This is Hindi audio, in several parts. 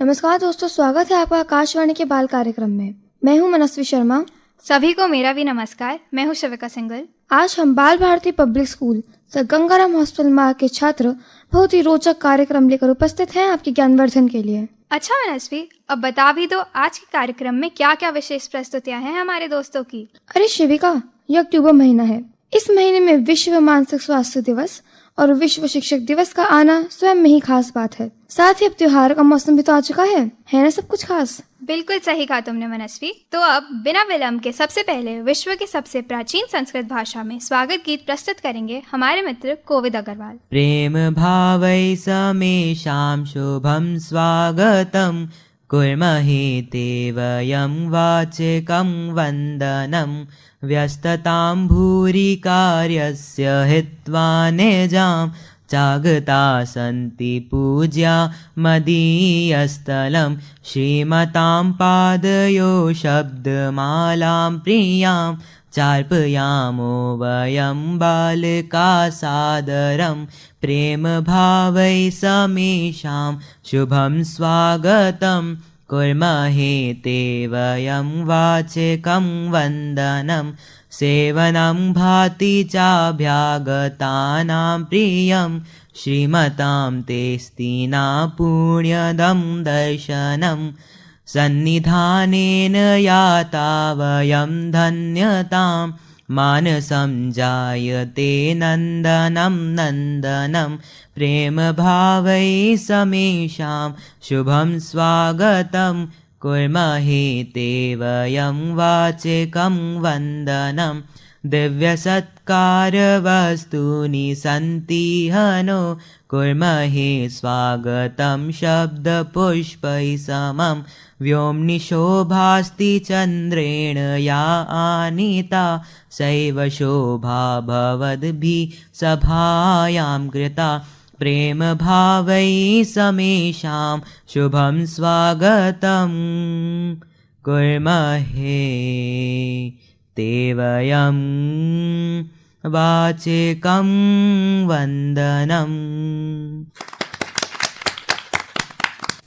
नमस्कार दोस्तों, स्वागत है आपका आकाशवाणी के बाल कार्यक्रम में। मैं हूं मनस्वी शर्मा। सभी को मेरा भी नमस्कार। मैं हूं शिविका सिंगल। आज हम Bal Bharati Public School Sir Gangaram Hospital Marg के छात्र बहुत ही रोचक कार्यक्रम लेकर उपस्थित हैं आपके ज्ञानवर्धन के लिए। अच्छा मनस्वी, अब बता भी दो आज के कार्यक्रम में क्या क्या विशेष प्रस्तुतियां हैं हमारे दोस्तों की। अरे शिविका, यह अक्टूबर महीना है। इस महीने में विश्व मानसिक स्वास्थ्य दिवस और विश्व शिक्षक दिवस का आना स्वयं में ही खास बात है। साथ ही अब त्योहार का मौसम भी तो आ चुका है ना सब कुछ खास। बिल्कुल सही कहा तुमने मनस्वी। तो अब बिना विलंब के सबसे पहले विश्व की सबसे प्राचीन संस्कृत भाषा में स्वागत गीत प्रस्तुत करेंगे हमारे मित्र कोविद अग्रवाल। प्रेम भावै समेषां शुभं स्वागतं कुर्महे ते वयं वाचिकं वन्दनं व्यस्ततां भूरि कार्यस्य हित्वा निजां जागता सन्ति पूज्या मदीयस्थलं श्रीमतां पादयो शब्दमालां प्रियां चार्पयामो वयं बालिका सादरं प्रेम भावै समेषां शुभं स्वागतं कुर्महे ते वयं वाचिकं वन्दनं सेवनं भाति चाभ्यागतानां प्रियं श्रीमतां तेस्तिना पुण्यदं दर्शनं सन्निधानेन याता वयं धन्यतां मानसं जायते नन्दनं नन्दनं प्रेम भावै समेषां शुभं स्वागतं कुर्महे ते वयं वाचिकं वन्दनं दिव्यसत्कारवस्तूनि सन्ति हनो कुर्महे स्वागतं शब्दपुष्पैः समं व्योम्नि शोभास्ति चन्द्रेण या आनीता सैव शोभा भवद्भिः सभायां कृता प्रेम भावै समेषां शुभं स्वागतं कुर्महे ते वयं वाचिकं वन्दनम्।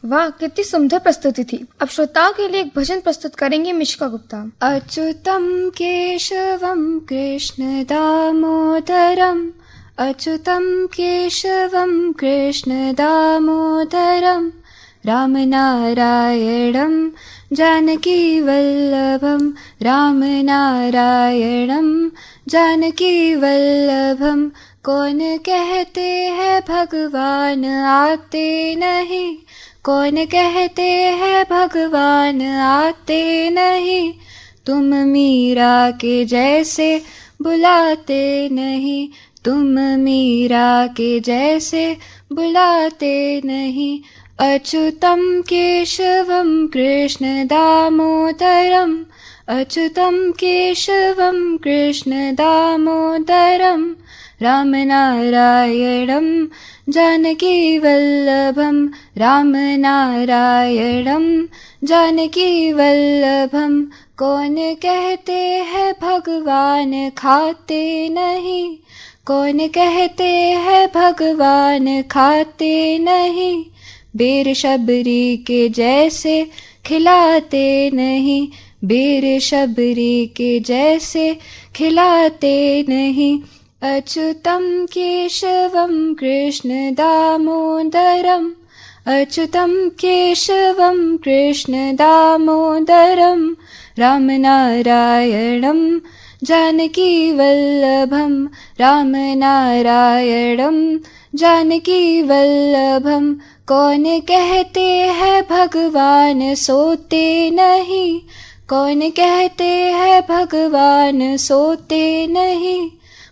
वाह, कितनी सुंदर प्रस्तुति थी। अब श्रोताओं के लिए एक भजन प्रस्तुत करेंगे मिश्का गुप्ता। अच्युतं केशवं कृष्ण दामोदरम् अच्युतं केशवं कृष्ण दामोदरं रामनारायणं जानकीवल्लभं रामनारायणं जानकीवल्लभं। कौन कहते हैं भगवान आते नहीं, कौन कहते हैं भगवान आते नहीं, तुम मीरा के जैसे बुलाते नहीं, तुम मीरा के जैसे बुलाते नहीं। अच्युतं केशवं कृष्ण दामोदरम् अच्युतं केशवं कृष्ण दामोदरं रामनारायणं जानकीवल्लभं रामनारायणं जानकीवल्लभं। कौन कहते हैं भगवान खाते नहीं, कौन कहते हैं भगवान खाते नहीं, बेर शबरी के जैसे खिलाते नहीं, बेर शबरी के जैसे खिलाते नहीं। अच्युतं केशवं कृष्ण दामोदरम् अच्युतं केशवं कृष्ण दामोदरं रामनारायणं जानकीवल्लभं रामनारायणं जानकीवल्लभं। कौन कहते हैं भगवान सोते नहीं, कौन कहते हैं भगवान सोते नहीं,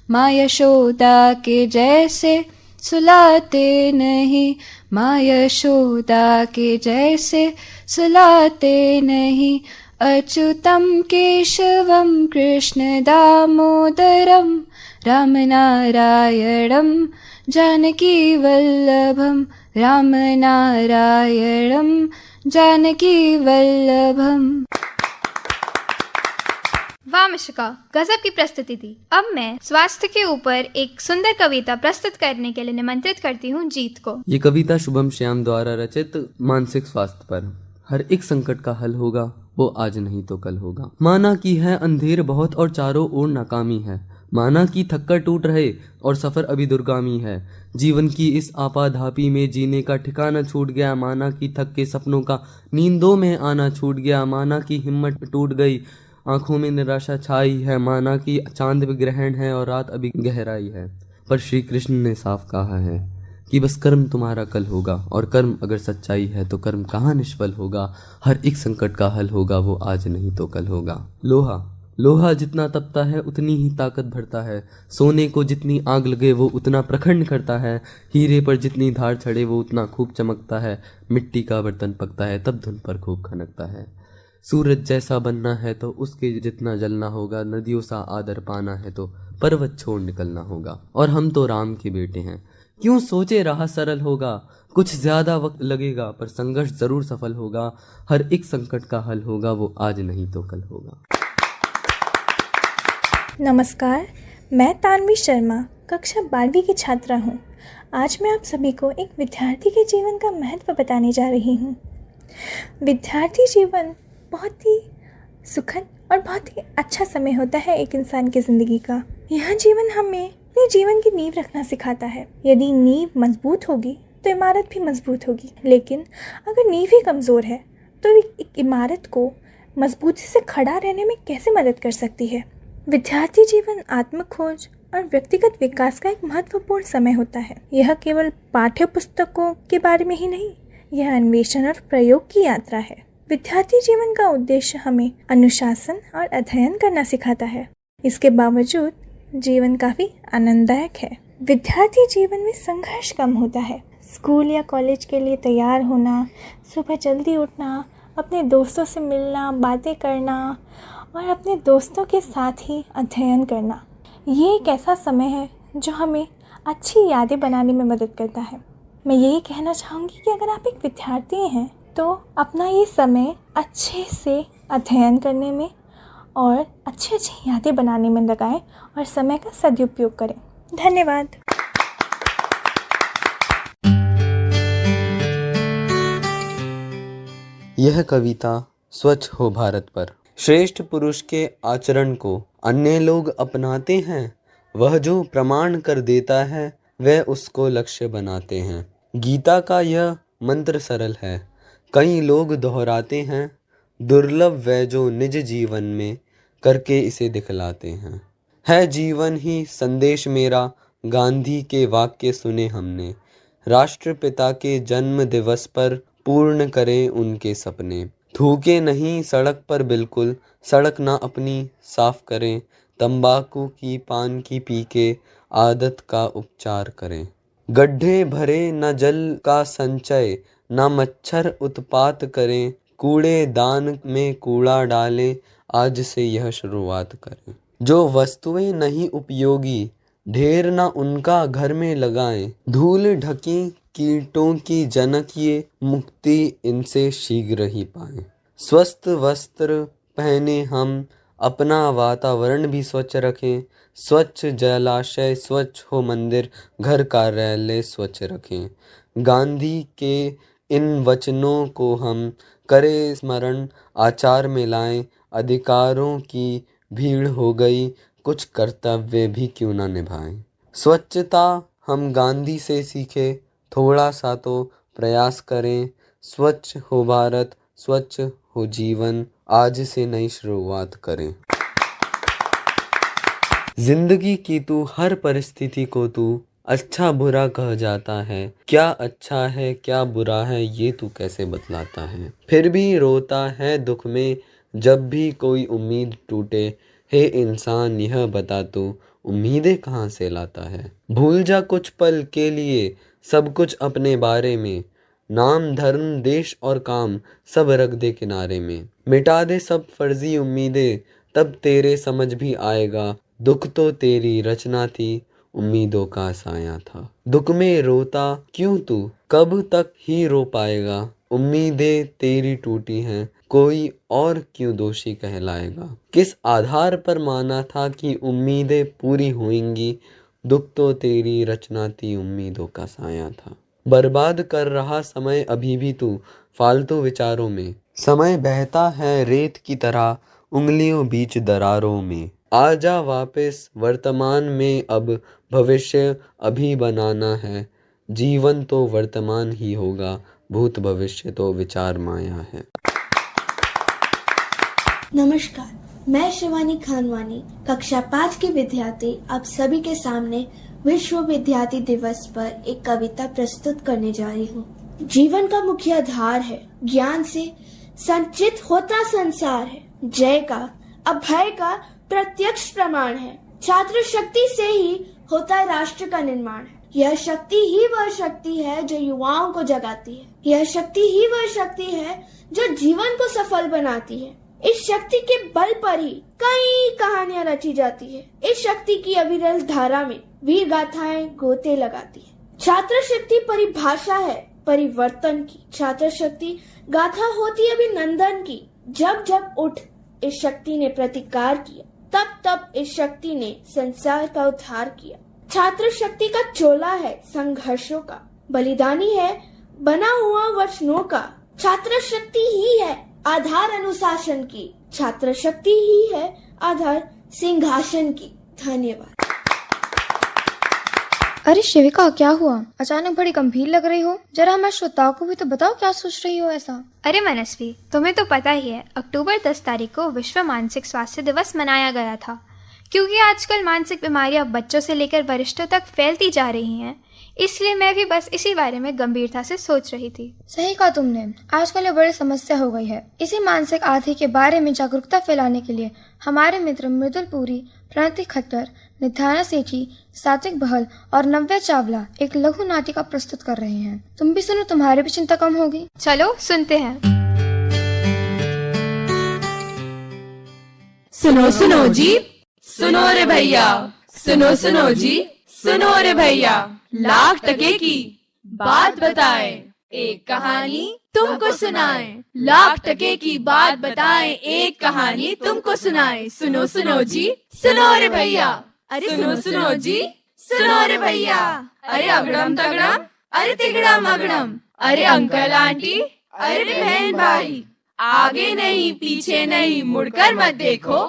माँ यशोदा के जैसे सुलाते नहीं, माँ यशोदा के जैसे सुलाते नहीं। अच्युतं केशवं कृष्ण दामोदरं रामनारायणं जानकीवल्लभं रामनारायणं जानकीवल्लभम्। वाह मिशिका, गजब की प्रस्तुति थी। अब मैं स्वास्थ्य के ऊपर एक सुंदर कविता प्रस्तुत करने के लिए निमंत्रित करती हूँ जीत को। ये कविता शुभम श्याम द्वारा रचित मानसिक स्वास्थ्य पर। हर एक संकट का हल होगा, वो आज नहीं तो कल होगा। माना कि है अंधेर बहुत और चारों ओर नाकामी है, माना कि थक्कर टूट रहे और सफर अभी दुर्गामी है। जीवन की इस आपाधापी में जीने का ठिकाना छूट गया, माना कि थक के सपनों का नींदों में आना छूट गया। माना कि हिम्मत टूट गई, आंखों में निराशा छाई है। माना कि चांद पे ग्रहण है और रात अभी गहराई है, पर श्री कृष्ण ने साफ कहा है कि बस कर्म तुम्हारा कल होगा, और कर्म अगर सच्चाई है तो कर्म कहाँ निष्फल होगा। हर एक संकट का हल होगा, वो आज नहीं तो कल होगा। लोहा जितना तपता है उतनी ही ताकत भरता है। सोने को जितनी आग लगे वो उतना प्रखंड करता है। हीरे पर जितनी धार चढ़े वो उतना खूब चमकता है। मिट्टी का बर्तन पकता है तब धुन पर खूब खनकता है। सूरज जैसा बनना है तो उसके जितना जलना होगा। नदियों सा आदर पाना है तो पर्वत छोड़ निकलना होगा। और हम तो राम के बेटे हैं, क्यों सोचे राह सरल होगा। कुछ ज्यादा वक्त लगेगा पर संघर्ष जरूर सफल होगा। हर एक संकट का हल होगा, वो आज नहीं तो कल होगा। नमस्कार, मैं तानवी शर्मा कक्षा 12वीं की छात्रा हूँ। आज मैं आप सभी को एक विद्यार्थी के जीवन का महत्व बताने जा रही हूँ। विद्यार्थी जीवन बहुत ही सुखद और बहुत ही अच्छा समय होता है एक इंसान की ज़िंदगी का। यह जीवन हमें अपने जीवन की नींव रखना सिखाता है। यदि नींव मजबूत होगी तो इमारत भी मजबूत होगी, लेकिन अगर नींव ही कमज़ोर है तो एक इमारत को मजबूती से खड़ा रहने में कैसे मदद कर सकती है। विद्यार्थी जीवन आत्मखोज और व्यक्तिगत विकास का एक महत्वपूर्ण समय होता है। यह केवल पाठ्य पुस्तकों के बारे में ही नहीं, यह अन्वेषण और प्रयोग की यात्रा है। विद्यार्थी जीवन का उद्देश्य हमें अनुशासन और अध्ययन करना सिखाता है। इसके बावजूद जीवन काफ़ी आनंददायक है। विद्यार्थी जीवन में संघर्ष कम होता है। स्कूल या कॉलेज के लिए तैयार होना, सुबह जल्दी उठना, अपने दोस्तों से मिलना, बातें करना और अपने दोस्तों के साथ ही अध्ययन करना, ये एक ऐसा समय है जो हमें अच्छी यादें बनाने में मदद करता है। मैं यही कहना चाहूँगी कि अगर आप एक विद्यार्थी हैं तो अपना ये समय अच्छे से अध्ययन करने में और अच्छी अच्छी यादें बनाने में लगाएं और समय का सदुपयोग करें। धन्यवाद। यह कविता स्वच्छ हो भारत पर। श्रेष्ठ पुरुष के आचरण को अन्य लोग अपनाते हैं, वह जो प्रमाण कर देता है वह उसको लक्ष्य बनाते हैं। गीता का यह मंत्र सरल है, कई लोग दोहराते हैं, दुर्लभ वह जो निज जीवन में करके इसे दिखलाते हैं। है जीवन ही संदेश मेरा, गांधी के वाक्य सुने हमने। राष्ट्रपिता के जन्म दिवस पर पूर्ण करें उनके सपने। थूके नहीं सड़क पर बिल्कुल, सड़क ना अपनी साफ करें। तंबाकू की पान की पी के आदत का उपचार करें। गड्ढे भरे न जल का संचय, ना मच्छर उत्पात करें। कूड़ेदान में कूड़ा डालें, आज से यह शुरुआत करें। जो वस्तुएं नहीं उपयोगी, ढेर ना उनका घर में लगाएं। धूल ढकी कीटों की जनक ये, मुक्ति इनसे शीघ्र ही पाएं। स्वस्थ वस्त्र पहने हम, अपना वातावरण भी स्वच्छ रखें। स्वच्छ जलाशय, स्वच्छ हो मंदिर, घर कार्यालय स्वच्छ रखें। गांधी के इन वचनों को हम करें स्मरण, आचार में लाएं। अधिकारों की भीड़ हो गई, कुछ कर्तव्य भी क्यों ना निभाएं। स्वच्छता हम गांधी से सीखे, थोड़ा सा तो प्रयास करें। स्वच्छ हो भारत, स्वच्छ हो जीवन, आज से नई शुरुआत करें। जिंदगी की तू हर परिस्थिति को तू अच्छा बुरा कह जाता है। क्या अच्छा है क्या बुरा है ये तू कैसे बतलाता है। फिर भी रोता है दुख में जब भी कोई उम्मीद टूटे। हे इंसान यह बता तू उम्मीदें कहाँ से लाता है। भूल जा कुछ पल के लिए सब कुछ अपने बारे में। नाम धर्म देश और काम सब रख दे किनारे में। मिटा दे सब फर्जी उम्मीदें, तब तेरे समझ भी आएगा। दुख तो तेरी रचना थी, उम्मीदों का साया था। दुख में रोता क्यों तू, कब तक ही रो पाएगा। उम्मीदें तेरी टूटी हैं, कोई और क्यों दोषी कहलाएगा। किस आधार पर माना था कि उम्मीदें पूरी होंगी, दुख तो तेरी रचना थी, उम्मीदों का साया था। बर्बाद कर रहा समय अभी भी तू फालतू विचारों में, समय बहता है रेत की तरह उंगलियों बीच दरारों में। आजा वापस वर्तमान में, अब भविष्य अभी बनाना है। जीवन तो वर्तमान ही होगा, भूत भविष्य तो विचार माया है। नमस्कार, मैं शिवानी खानवानी कक्षा 5 की विद्यार्थी आप सभी के सामने विश्व विद्यार्थी दिवस पर एक कविता प्रस्तुत करने जा रही हूँ। जीवन का मुख्य आधार है, ज्ञान से संचित होता संसार है। जय का अभय का प्रत्यक्ष प्रमाण है। छात्र शक्ति से ही होता है राष्ट्र का निर्माण है। यह शक्ति ही वह शक्ति है जो युवाओं को जगाती है। यह शक्ति ही वह शक्ति है जो जीवन को सफल बनाती है। इस शक्ति के बल पर ही कई कहानियां रची जाती है। इस शक्ति की अविरल धारा में वीर गाथाएं गोते लगाती है। छात्र शक्ति परिभाषा है परिवर्तन की। छात्र शक्ति गाथा होती अभिनंदन की। जब जब उठ इस शक्ति ने प्रतिकार किया, तब तब इस शक्ति ने संसार का उद्धार किया। छात्र शक्ति का चोला है संघर्षों का, बलिदानी है बना हुआ वचनों का। छात्र शक्ति ही है आधार अनुशासन की। छात्र शक्ति ही है आधार सिंहासन की। धन्यवाद। अरे शिविका, क्या हुआ? अचानक बड़ी गंभीर लग रही हो। जरा हमारे श्रोताओं को भी तो बताओ क्या सोच रही हो ऐसा। अरे मनस्वी, तुम्हें तो पता ही है अक्टूबर 10 तारीख को विश्व मानसिक स्वास्थ्य दिवस मनाया गया था। क्योंकि आजकल मानसिक बीमारियां बच्चों से लेकर वरिष्ठों तक फैलती जा रही हैं, इसलिए मैं भी बस इसी बारे में गंभीरता से सोच रही थी। सही कहा तुमने, आजकल ये बड़ी समस्या हो गई है। इसी मानसिक आधि के बारे में जागरूकता फैलाने के लिए हमारे मित्र मृदुल पुरी, प्रणति खट्टर, निधाना सेठी, सात्विक बहल और नव्या चावला एक लघु नाटिका प्रस्तुत कर रहे हैं। तुम भी सुनो, तुम्हारी भी चिंता कम होगी। चलो सुनते हैं। सुनो सुनो जी, सुनो रे भैया, सुनो सुनो जी, सुनो रे भैया। लाख टके की बात बताए, एक कहानी तुमको सुनाए। लाख टके की बात बताए, एक कहानी तुमको सुनाए। सुनो सुनो जी, सुनो रे भैया। अरे सुनो सुनो जी, सुनो रे भैया। अरे अगड़म तगड़म, अरे तिगड़म अगड़म, अरे अंकल आंटी, अरे बहन भाई। आगे नहीं पीछे नहीं, मुड़कर मत देखो,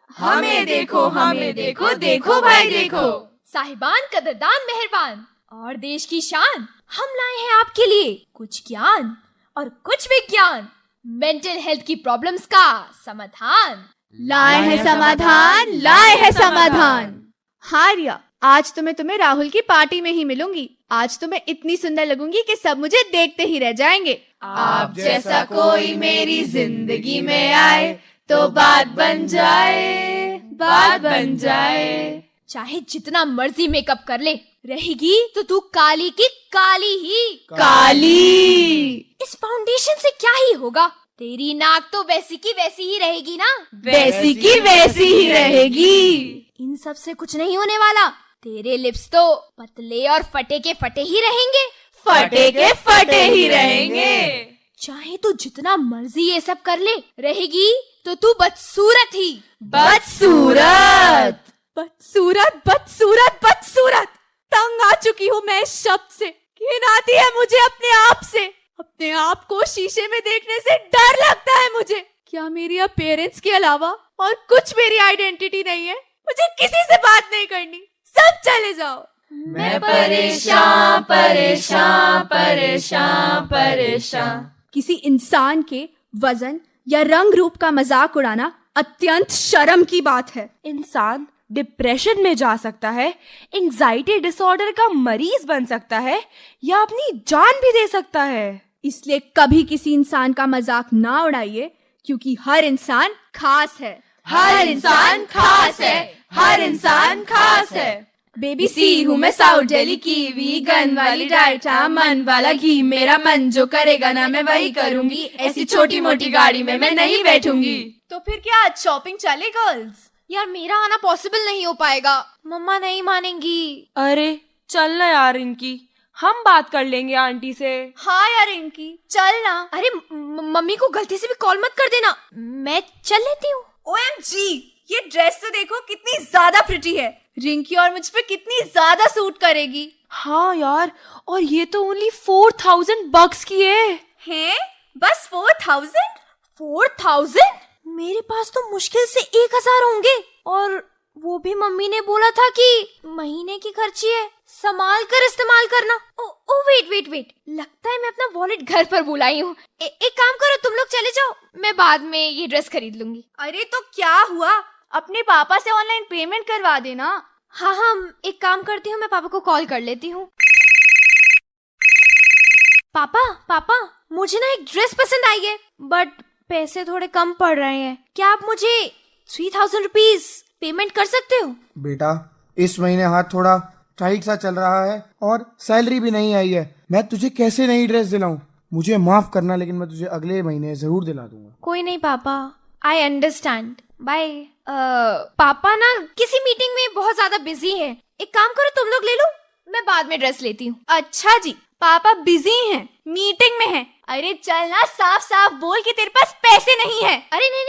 हमें देखो हमें देखो, देखो भाई देखो। साहिबान कदरदान मेहरबान और देश की शान, हम लाए हैं आपके लिए कुछ ज्ञान और कुछ विज्ञान। मेंटल हेल्थ की प्रॉब्लम्स का समाधान लाए है समाधान, लाए है समाधान। हाँ रिया, आज तो मैं तुम्हें राहुल की पार्टी में ही मिलूंगी। आज तो मैं इतनी सुंदर लगूंगी कि सब मुझे देखते ही रह जाएंगे। आप जैसा कोई मेरी जिंदगी में आए तो बात बन जाए, बात बन जाए। चाहे जितना मर्जी मेकअप कर ले, रहेगी तो तू काली की काली ही काली। इस फाउंडेशन से क्या ही होगा, तेरी नाक तो वैसी की वैसी ही रहेगी ना, वैसी की वैसी ही रहेगी। इन सब से कुछ नहीं होने वाला, तेरे लिप्स तो पतले और फटे के फटे ही रहेंगे, फटे के फटे ही रहेंगे। चाहे तू जितना मर्जी ये सब कर ले, रहेगी तो तू बदसूरत ही बदसूरत। बदसूरत बदसूरत बदसूरत। तंग आ चुकी हूँ मैं इस शब्द से। घिन आती है मुझे अपने आप से। अपने आप को शीशे में देखने से डर लगता है मुझे। क्या मेरी अपीयरेंस के अलावा और कुछ मेरी आइडेंटिटी नहीं है? मुझे किसी से बात नहीं करनी, सब चले जाओ। मैं परेशान परेशान परेशान परेशान। किसी इंसान के वजन या रंग रूप का मजाक उड़ाना अत्यंत शर्म की बात है। इंसान डिप्रेशन में जा सकता है, एंजाइटी डिसऑर्डर का मरीज बन सकता है या अपनी जान भी दे सकता है। इसलिए कभी किसी इंसान का मजाक ना उड़ाइए, क्योंकि हर इंसान खास है। हर इंसान खास है, हर इंसान खास है। बेबी सी हूँ मैं साउथ दिल्ली की, वीगन वाली डाइट, मन वाला घी। मेरा मन जो करेगा ना मैं वही करूंगी, ऐसी छोटी मोटी गाड़ी में मैं नहीं बैठूंगी। तो फिर क्या आज शॉपिंग चले गर्ल्स? यार मेरा आना पॉसिबल नहीं हो पाएगा, मम्मा नहीं मानेंगी। अरे चल ना यार इनकी, हम बात कर लेंगे आंटी से। हाँ यार रिंकी, चल ना। अरे मम्मी को गलती से भी कॉल मत कर देना, मैं चल लेती हूँ। OMG, ये ड्रेस तो देखो कितनी ज्यादा प्रिटी है। रिंकी और मुझ पे कितनी ज्यादा सूट करेगी। हाँ यार, और ये तो ओनली 4000 bucks की है। हैं? बस 4000? 4000? मेरे पास तो मुश्किल से 1000 होंगे, और वो भी मम्मी ने बोला था कि महीने की खर्ची है, संभाल कर इस्तेमाल करना। ओ वेट, लगता है मैं अपना वॉलेट घर पर भुलाई हूँ। एक काम करो, तुम लोग चले जाओ, मैं बाद में ये ड्रेस खरीद लूंगी। अरे तो क्या हुआ, अपने पापा से ऑनलाइन पेमेंट करवा देना। हाँ, एक काम करती हूँ, मैं पापा को कॉल कर लेती हूँ। पापा, मुझे ना एक ड्रेस पसंद आई है, बट पैसे थोड़े कम पड़ रहे हैं। क्या आप मुझे 3000 रुपीज पेमेंट कर सकते हो? बेटा, इस महीने हाथ थोड़ा टाइट सा चल रहा है और सैलरी भी नहीं आई है। मैं तुझे कैसे नई ड्रेस दिलाऊं? मुझे माफ करना, लेकिन मैं तुझे अगले महीने जरूर दिला दूंगा। कोई नहीं पापा, आई अंडरस्टैंड, बाय। पापा ना किसी मीटिंग में बहुत ज्यादा बिजी है, एक काम करो तुम लोग ले लो, मैं बाद में ड्रेस लेती हूँ। अच्छा जी, पापा बिजी हैं, मीटिंग में हैं। अरे चल ना, साफ साफ बोल कि तेरे पास पैसे नहीं है। अरे नहीं,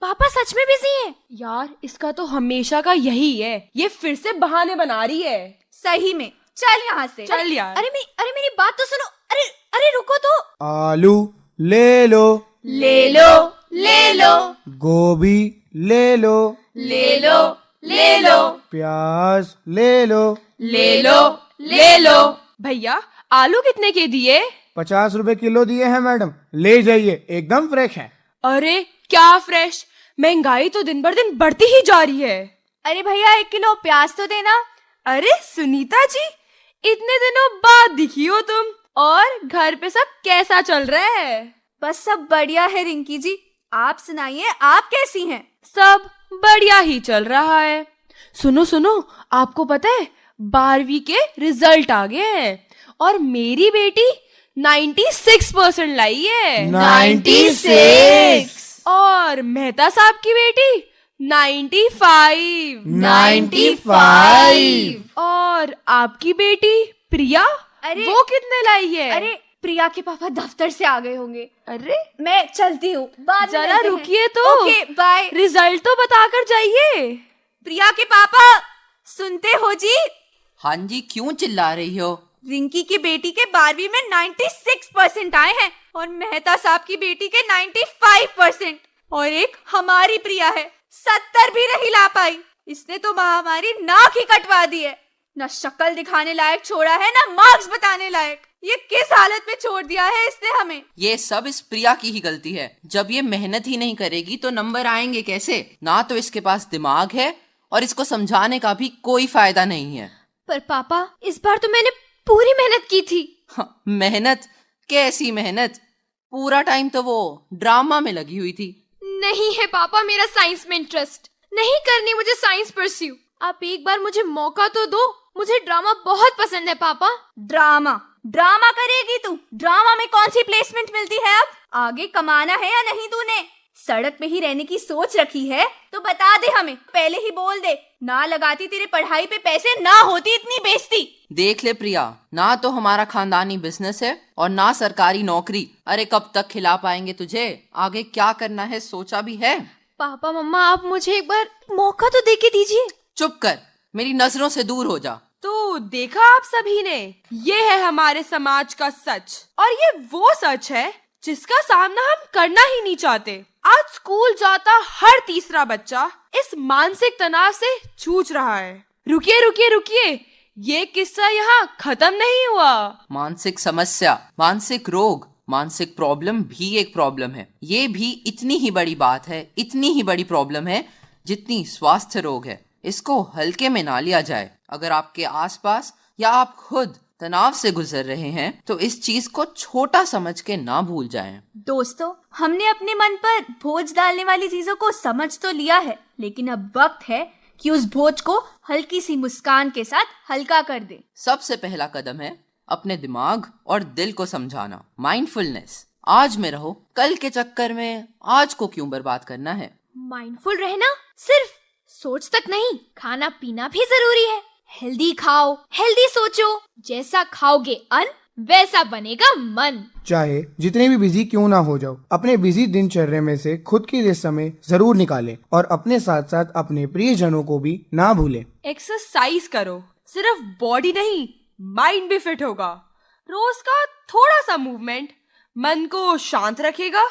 पापा सच में बिजी हैं। यार, इसका तो हमेशा का यही है, ये फिर से बहाने बना रही है। सही में, चल यहाँ से। चल यार। अरे मेरी बात तो सुनो। अरे रुको तो। आलू ले लो, ले लो, गोभी ले लो, ले लो, प्याज ले लो। भैया, आलू कितने के दिए? 50 रुपए किलो दिए हैं मैडम, ले जाइए, एकदम फ्रेश है। अरे क्या फ्रेश, महंगाई तो दिन भर दिन बढ़ती ही जा रही है। अरे भैया 1 किलो प्याज तो देना। अरे सुनीता जी, इतने दिनों बाद दिखी हो तुम, और घर पे सब कैसा चल रहा है? बस सब बढ़िया है रिंकी जी, आप सुनाइए, आप कैसी हैं? सब बढ़िया ही चल रहा है। सुनो, आपको पता है 12वीं के रिजल्ट आ गए हैं, और मेरी बेटी 96% लाई है। 96? और मेहता साहब की बेटी 95। और आपकी बेटी प्रिया, अरे वो कितने लाई है? अरे प्रिया के पापा दफ्तर से आ गए होंगे। अरे मैं चलती हूँ, बाद में जरा मिलते हैं। रुकिए तो। Okay bye. रिजल्ट तो बताकर जाइए। प्रिया के पापा, सुनते हो जी? हाँ जी, क्यों चिल्ला रही हो? रिंकी की बेटी के 12वीं में 96% आए हैं, और मेहता साहब की बेटी के 95%, और एक हमारी प्रिया है 70 भी नहीं ला पाई। इसने तो महामारी नाक ही कटवा दी है, न शक्ल दिखाने लायक छोड़ा है, न मार्क्स बताने लायक। ये किस हालत में छोड़ दिया है इसने हमें? ये सब इस प्रिया की ही गलती है। जब ये मेहनत ही नहीं करेगी तो नंबर आएंगे कैसे? ना तो इसके पास दिमाग है, और इसको समझाने का भी कोई फायदा नहीं है। पर पापा, इस बार तो मैंने पूरी मेहनत की थी। मेहनत? कैसी मेहनत? पूरा टाइम तो वो ड्रामा में लगी हुई थी। नहीं है पापा, मेरा साइंस में इंटरेस्ट नहीं करनी मुझे साइंस परस्यू। आप एक बार मुझे मौका तो दो, मुझे ड्रामा बहुत पसंद है पापा। ड्रामा करेगी तू? ड्रामा में कौन सी प्लेसमेंट मिलती है? अब आगे कमाना है या नहीं? तूने सड़क पे ही रहने की सोच रखी है तो बता दे हमें, पहले ही बोल दे। ना लगाती तेरे पढ़ाई पे पैसे, ना होती इतनी बेइज्जती। देख ले प्रिया, ना तो हमारा खानदानी बिजनेस है और ना सरकारी नौकरी। अरे कब तक खिला पाएंगे तुझे? आगे क्या करना है सोचा भी है? पापा मम्मा, आप मुझे एक बार मौका तो दे के दीजिए। चुप कर, मेरी नजरों से दूर हो जा। तो देखा आप सभी ने, ये है हमारे समाज का सच, और ये वो सच है जिसका सामना हम करना ही नहीं चाहते। आज स्कूल जाता हर तीसरा बच्चा इस मानसिक तनाव से जूझ रहा है। रुकिए, ये किस्सा यहाँ खत्म नहीं हुआ। मानसिक समस्या, मानसिक रोग, मानसिक प्रॉब्लम भी एक प्रॉब्लम है। ये भी इतनी ही बड़ी बात है, इतनी ही बड़ी प्रॉब्लम है जितनी स्वास्थ्य रोग है। इसको हल्के में ना लिया जाए। अगर आपके आसपास या आप खुद तनाव से गुजर रहे हैं तो इस चीज को छोटा समझ के ना भूल जाएं। दोस्तों, हमने अपने मन पर बोझ डालने वाली चीजों को समझ तो लिया है, लेकिन अब वक्त है कि उस बोझ को हल्की सी मुस्कान के साथ हल्का कर दे। सबसे पहला कदम है अपने दिमाग और दिल को समझाना, माइंडफुलनेस। आज में रहो, कल के चक्कर में आज को क्यों बर्बाद करना है। माइंडफुल रहना सिर्फ सोच तक नहीं, खाना पीना भी जरूरी है। हेल्दी खाओ, हेल्दी सोचो, जैसा खाओगे अन्न वैसा बनेगा मन। चाहे जितने भी बिजी क्यों ना हो जाओ, अपने बिजी दिनचर्या में से खुद के लिए समय जरूर निकालें और अपने साथ साथ अपने प्रियजनों को भी ना भूलें। एक्सरसाइज करो, सिर्फ बॉडी नहीं माइंड भी फिट होगा। रोज का थोड़ा सा मूवमेंट मन को शांत रखेगा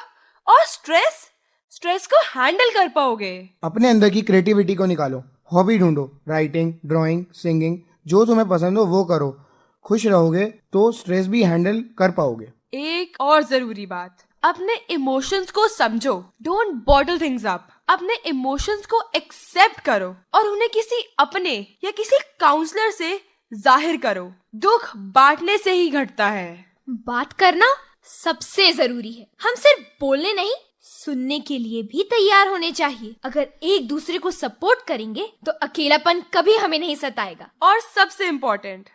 और स्ट्रेस को हैंडल कर पाओगे। अपने अंदर की क्रिएटिविटी को निकालो, हॉबी ढूंढो, राइटिंग, ड्राइंग, सिंगिंग, जो तुम्हें पसंद हो वो करो। खुश रहोगे तो स्ट्रेस भी हैंडल कर पाओगे। एक और जरूरी बात, अपने इमोशंस को समझो, डोंट बॉटल थिंग्स अप। अपने इमोशंस को एक्सेप्ट करो और उन्हें किसी अपने या किसी काउंसलर से जाहिर करो। दुख बांटने से ही घटता है। बात करना सबसे जरूरी है। हम सिर्फ बोलने नहीं, सुनने के लिए भी तैयार होने चाहिए। अगर एक दूसरे को सपोर्ट करेंगे तो अकेलापन कभी हमें नहीं सताएगा। और सबसे इम्पोर्टेंट,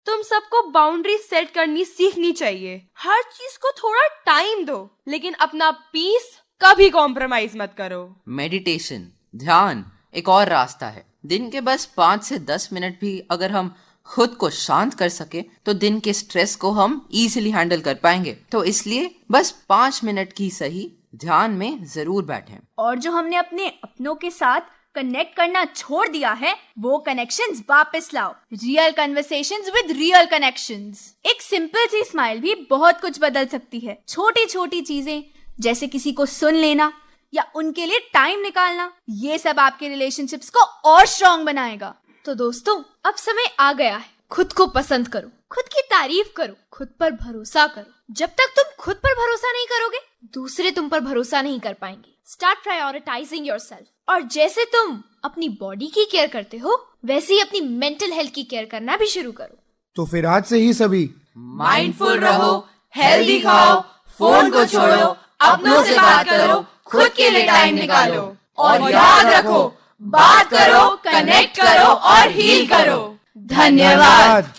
तुम सबको बाउंड्री सेट करनी सीखनी चाहिए। हर चीज को थोड़ा टाइम दो, लेकिन अपना पीस कभी कॉम्प्रोमाइज मत करो। मेडिटेशन, ध्यान एक और रास्ता है। दिन के बस 5 से 10 मिनट भी अगर हम खुद को शांत कर सके तो दिन के स्ट्रेस को हम इजीली हैंडल कर पाएंगे। तो इसलिए बस 5 मिनट की सही ध्यान में जरूर बैठें। और जो हमने अपने अपनों के साथ कनेक्ट करना छोड़ दिया है, वो कनेक्शंस वापस लाओ। Real conversations with real connections. एक सिंपल सी स्माइल भी बहुत कुछ बदल सकती है। छोटी छोटी चीजें जैसे किसी को सुन लेना या उनके लिए टाइम निकालना, ये सब आपके रिलेशनशिप्स को और स्ट्रॉन्ग बनाएगा। तो दोस्तों, अब समय आ गया है, खुद को पसंद करो, खुद की तारीफ करो, खुद पर भरोसा करो। जब तक तुम खुद पर भरोसा नहीं करोगे, दूसरे तुम पर भरोसा नहीं कर पाएंगे। Start prioritising yourself. और जैसे तुम अपनी बॉडी की केयर करते हो, वैसे ही अपनी मेंटल हेल्थ की केयर करना भी शुरू करो। तो फिर आज से ही सभी माइंडफुल रहो, हेल्दी खाओ, फोन को छोड़ो, अपनों से बात करो, खुद के लिए टाइम निकालो और याद रखो, बात करो, कनेक्ट करो और हील करो। धन्यवाद।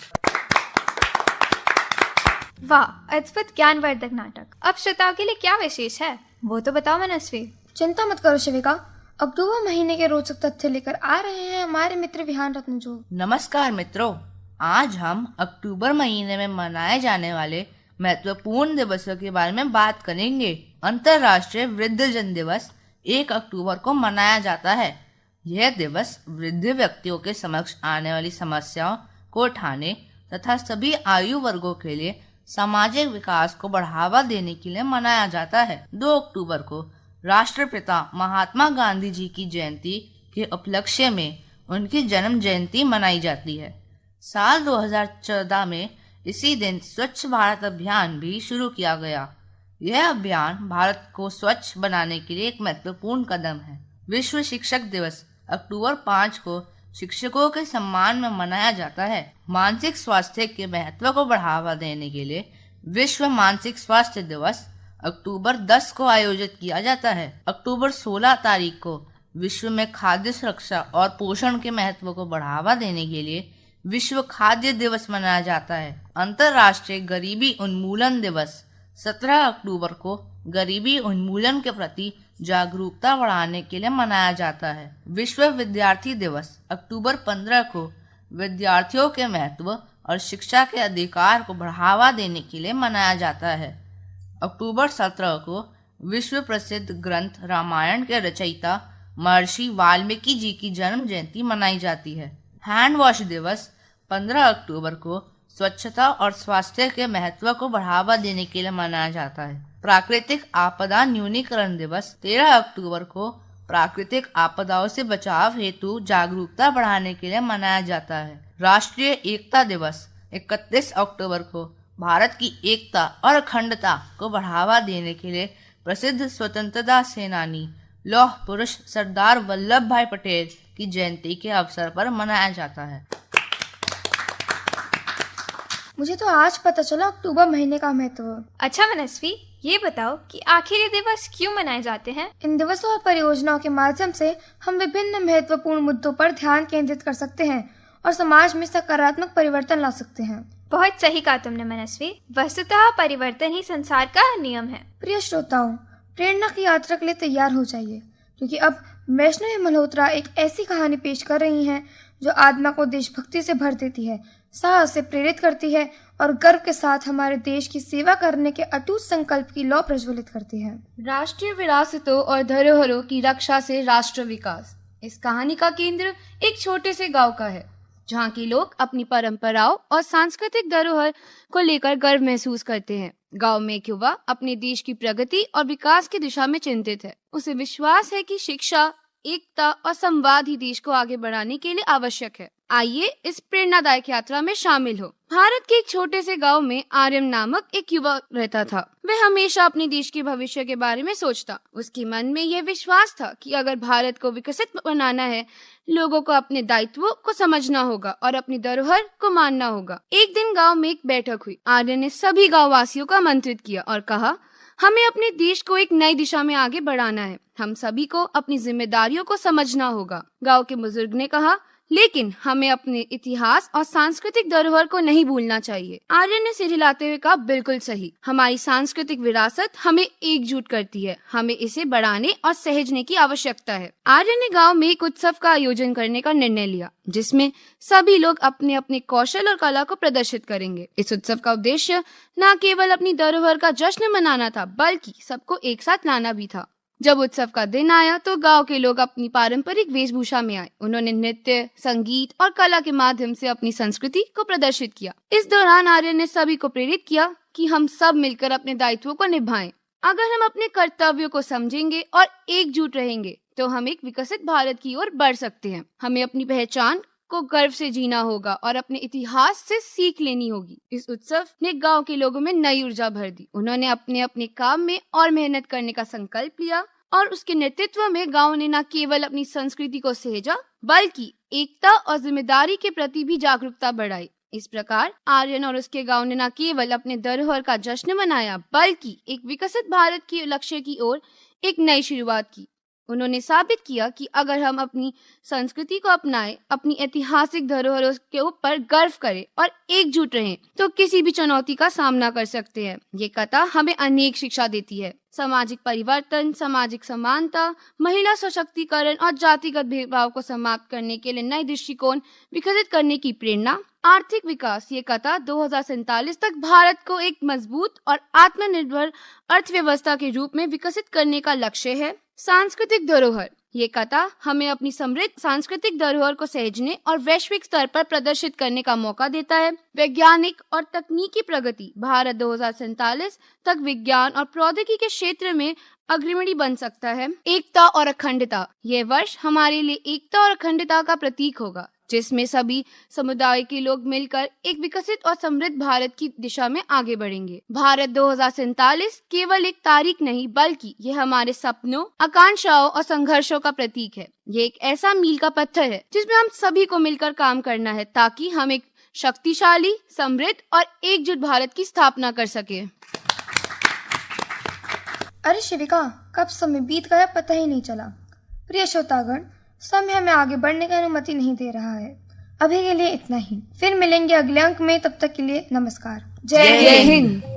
वाह, अद्भुत ज्ञानवर्धक नाटक। अब श्रोताओं के लिए क्या विशेष है वो तो बताओ मनस्वी। चिंता मत करो शिविका, अक्टूबर महीने के रोचक तथ्य लेकर आ रहे हैं हमारे मित्र विहान रत्नजोग। नमस्कार मित्रों, आज हम अक्टूबर महीने में मनाए जाने वाले महत्वपूर्ण दिवसों के बारे में बात करेंगे। अंतर्राष्ट्रीय वृद्धजन दिवस 1 अक्टूबर को मनाया जाता है। यह दिवस वृद्ध व्यक्तियों के समक्ष आने वाली समस्याओं को उठाने तथा सभी आयु वर्गों के लिए सामाजिक विकास को बढ़ावा देने के लिए मनाया जाता है। 2 अक्टूबर को राष्ट्रपिता महात्मा गांधी जी की जयंती के उपलक्ष्य में उनकी जन्म जयंती मनाई जाती है। साल 2014 में इसी दिन स्वच्छ भारत अभियान भी शुरू किया गया। यह अभियान भारत को स्वच्छ बनाने के लिए एक महत्वपूर्ण कदम है। विश्व शिक्षक दिवस अक्टूबर 5 को शिक्षकों के सम्मान में मनाया जाता है। मानसिक स्वास्थ्य के महत्व को बढ़ावा देने के लिए विश्व मानसिक स्वास्थ्य दिवस अक्टूबर 10 को आयोजित किया जाता है। अक्टूबर 16 तारीख को विश्व में खाद्य सुरक्षा और पोषण के महत्व को बढ़ावा देने के लिए विश्व खाद्य दिवस मनाया जाता है। अंतर्राष्ट्रीय गरीबी उन्मूलन दिवस 17 अक्टूबर को गरीबी उन्मूलन के प्रति जागरूकता बढ़ाने के लिए मनाया जाता है। विश्व विद्यार्थी दिवस अक्टूबर 15 को विद्यार्थियों के महत्व और शिक्षा के अधिकार को बढ़ावा देने के लिए मनाया जाता है। अक्टूबर 17 को विश्व प्रसिद्ध ग्रंथ रामायण के रचयिता महर्षि वाल्मीकि जी की जन्म जयंती मनाई जाती है। हैंड वॉश दिवस 15 अक्टूबर को स्वच्छता और स्वास्थ्य के महत्व को बढ़ावा देने के लिए मनाया जाता है। प्राकृतिक आपदा न्यूनीकरण दिवस 13 अक्टूबर को प्राकृतिक आपदाओं से बचाव हेतु जागरूकता बढ़ाने के लिए मनाया जाता है। राष्ट्रीय एकता दिवस 31 अक्टूबर को भारत की एकता और अखंडता को बढ़ावा देने के लिए प्रसिद्ध स्वतंत्रता सेनानी लौह पुरुष सरदार वल्लभ भाई पटेल की जयंती के अवसर पर मनाया जाता है। मुझे तो आज पता चला अक्टूबर महीने का महत्व। अच्छा मनस्वी, ये बताओ कि आखिर ये दिवस क्यों मनाए जाते हैं? इन दिवसों और परियोजनाओं के माध्यम से हम विभिन्न महत्वपूर्ण मुद्दों पर ध्यान केंद्रित कर सकते हैं और समाज में सकारात्मक परिवर्तन ला सकते हैं। बहुत सही कहा तुमने मनस्वी। वस्तुतः परिवर्तन ही संसार का नियम है। प्रिय श्रोताओं, प्रेरणा की यात्रा के लिए तैयार हो जाइए, क्योंकि अब वैष्णवी मल्होत्रा एक ऐसी कहानी पेश कर रही हैं जो आत्मा को देशभक्ति से भर देती है, साहस से प्रेरित करती है और गर्व के साथ हमारे देश की सेवा करने के अटूट संकल्प की लौ प्रज्वलित करती है। राष्ट्रीय विरासतों और धरोहरों की रक्षा से राष्ट्र विकास। इस कहानी का केंद्र एक छोटे से गांव का है, जहां के लोग अपनी परंपराओं और सांस्कृतिक धरोहर को लेकर गर्व महसूस करते हैं। गांव में एक युवा अपने देश की प्रगति और विकास की दिशा में चिंतित है। उसे विश्वास है कि शिक्षा, एकता और संवाद ही देश को आगे बढ़ाने के लिए आवश्यक है। आइए इस प्रेरणादायक यात्रा में शामिल हो। भारत के एक छोटे से गांव में आर्यन नामक एक युवा रहता था। वह हमेशा अपने देश के भविष्य के बारे में सोचता। उसके मन में यह विश्वास था कि अगर भारत को विकसित बनाना है, लोगों को अपने दायित्वों को समझना होगा और अपनी धरोहर को मानना होगा। एक दिन गांव में एक बैठक हुई। आर्यन ने सभी गाँव वासियों को आमंत्रित किया और कहा, हमें अपने देश को एक नई दिशा में आगे बढ़ाना है। हम सभी को अपनी जिम्मेदारियों को समझना होगा। गांव के बुजुर्ग ने कहा, लेकिन हमें अपने इतिहास और सांस्कृतिक धरोहर को नहीं भूलना चाहिए। आर्यन ने सिर हिलाते हुए कहा, बिल्कुल सही। हमारी सांस्कृतिक विरासत हमें एकजुट करती है। हमें इसे बढ़ाने और सहेजने की आवश्यकता है। आर्यन ने गांव में एक उत्सव का आयोजन करने का निर्णय लिया, जिसमें सभी लोग अपने अपने कौशल और कला को प्रदर्शित करेंगे। इस उत्सव का उद्देश्य न केवल अपनी धरोहर का जश्न मनाना था, बल्कि सबको एक साथ लाना भी था। जब उत्सव का दिन आया तो गांव के लोग अपनी पारंपरिक वेशभूषा में आए। उन्होंने नृत्य, संगीत और कला के माध्यम से अपनी संस्कृति को प्रदर्शित किया। इस दौरान आर्यन ने सभी को प्रेरित किया कि हम सब मिलकर अपने दायित्वों को निभाएं। अगर हम अपने कर्तव्यों को समझेंगे और एकजुट रहेंगे तो हम एक विकसित भारत की ओर बढ़ सकते हैं। हमें अपनी पहचान को गर्व से जीना होगा और अपने इतिहास से सीख लेनी होगी। इस उत्सव ने गांव के लोगों में नई ऊर्जा भर दी। उन्होंने अपने अपने काम में और मेहनत करने का संकल्प लिया और उसके नेतृत्व में गांव ने न केवल अपनी संस्कृति को सहेजा, बल्कि एकता और जिम्मेदारी के प्रति भी जागरूकता बढ़ाई। इस प्रकार आर्यन और उसके गांव ने न केवल अपने धरोहर का जश्न मनाया, बल्कि एक विकसित भारत के लक्ष्य की ओर एक नई शुरुआत की। उन्होंने साबित किया कि अगर हम अपनी संस्कृति को अपनाएं, अपनी ऐतिहासिक धरोहरों के ऊपर गर्व करें और एकजुट रहें, तो किसी भी चुनौती का सामना कर सकते हैं। ये कथा हमें अनेक शिक्षा देती है। सामाजिक परिवर्तन, सामाजिक समानता, महिला सशक्तिकरण और जातिगत भेदभाव को समाप्त करने के लिए नए दृष्टिकोण विकसित करने की प्रेरणा, आर्थिक विकास। ये कथा 2047 तक भारत को एक मजबूत और आत्मनिर्भर अर्थव्यवस्था के रूप में विकसित करने का लक्ष्य है। सांस्कृतिक धरोहर। ये कथा हमें अपनी समृद्ध सांस्कृतिक धरोहर को सहेजने और वैश्विक स्तर पर प्रदर्शित करने का मौका देता है। वैज्ञानिक और तकनीकी प्रगति। भारत 2047 तक विज्ञान और प्रौद्योगिकी के क्षेत्र में अग्रणी बन सकता है। एकता और अखंडता। यह वर्ष हमारे लिए एकता और अखंडता का प्रतीक होगा, जिसमें सभी समुदाय के लोग मिलकर एक विकसित और समृद्ध भारत की दिशा में आगे बढ़ेंगे। भारत 2047 केवल एक तारीख नहीं, बल्कि ये हमारे सपनों, आकांक्षाओं और संघर्षों का प्रतीक है। ये एक ऐसा मील का पत्थर है जिसमें हम सभी को मिलकर काम करना है, ताकि हम एक शक्तिशाली, समृद्ध और एकजुट भारत की स्थापना कर सके। अरे शिविका, कब समय बीत गया पता ही नहीं चला। प्रिय श्रोतागण, समय हमें आगे बढ़ने की अनुमति नहीं दे रहा है। अभी के लिए इतना ही। फिर मिलेंगे अगले अंक में। तब तक के लिए नमस्कार। जय हिंद।